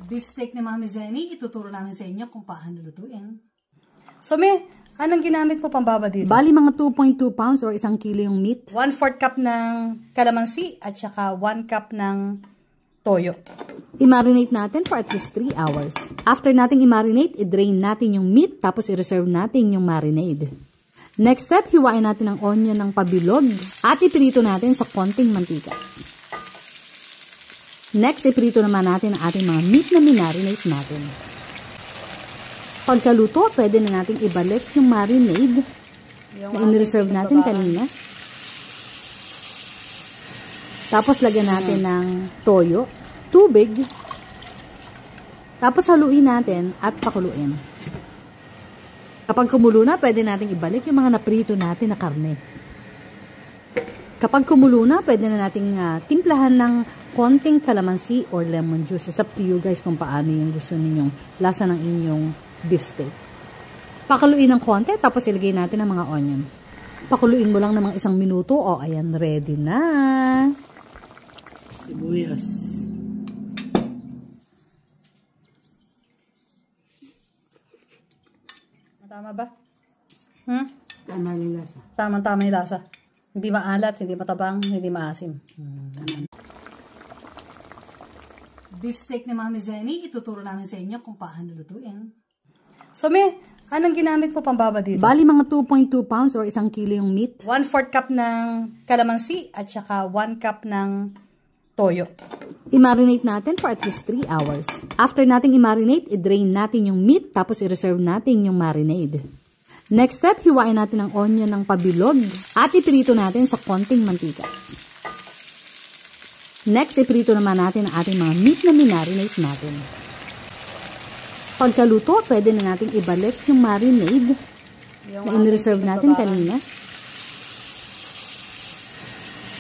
Beef steak ni Mami Zenny, ituturo namin sa inyo kung paano lutuin. So, anong ginamit po pambaba dito? Bali mga 2.2 pounds or 1 kilo yung meat. 1/4 cup ng kalamansi at saka 1 cup ng toyo. I-marinate natin for at least 3 hours. After nating i-marinate, i-drain natin yung meat tapos i-reserve natin yung marinade. Next step, hiwain natin ang onion ng pabilog at iprito natin sa konting mantika. Next, iprito naman natin ang ating mga meat na minarinate natin. Pagkaluto, pwede na natin ibalik yung marinade na in-reserve natin kanina. Tapos, lagyan natin ng toyo, tubig, tapos haluin natin at pakuluin. Kapag kumulo na, pwede natin ibalik yung mga naprito natin na karne. Kapag kumulo na, pwede na nating timplahan ng konting kalamansi or lemon juice. It's up to you guys kung paano yung gusto ninyong lasa ng inyong beef steak. Pakuluin ng konti, tapos ilagay natin ang mga onion. Pakuluin mo lang ng mga 1 minuto. O, ayan, ready na. Sibuyas. Tama ba? Tama yung lasa. Tama-tama yung lasa. Hindi maalat, hindi matabang, hindi maasim. Beef steak ni Mami Zenny, ituturo namin sa inyo kung paano lutuin. So, anong ginamit po pambaba dito? Bali mga 2.2 pounds or 1 kilo yung meat. 1/4 cup ng kalamansi at saka 1 cup ng toyo. I-marinate natin for at least 3 hours. After nating i-marinate, i-drain natin yung meat tapos i-reserve natin yung marinade. Next step, hiwain natin ang onion ng pabilog at iprito natin sa konting mantika. Next, iprito naman natin ang ating mga meat na minarinate natin. Pagkaluto, pwede na natin ibalik yung marinade na in-reserve natin kanina.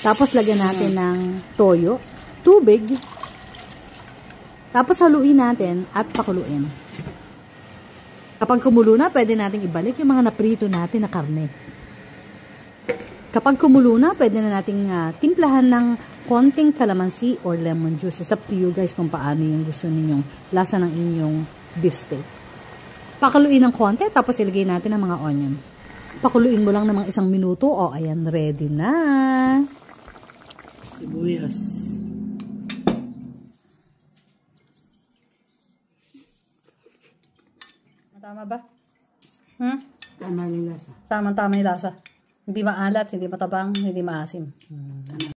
Tapos, lagyan natin ng toyo, tubig, tapos haluin natin at pakuluin. Kapag kumulo na, pwede natin ibalik yung mga naprito natin na karne. Kapag kumulo na, pwede na nating timplahan ng konting kalamansi or lemon juice. It's up to you guys kung paano yung gusto ninyong lasa ng inyong beef steak. Pakuluin ng konti, tapos ilagay natin ang mga onion. Pakuluin mo lang ng mga 1 minuto. O, ayan, ready na. Sibuyas. Tama ba? Tama yung lasa. Tama-tama yung lasa. Hindi maalat, hindi matabang, hindi maasim.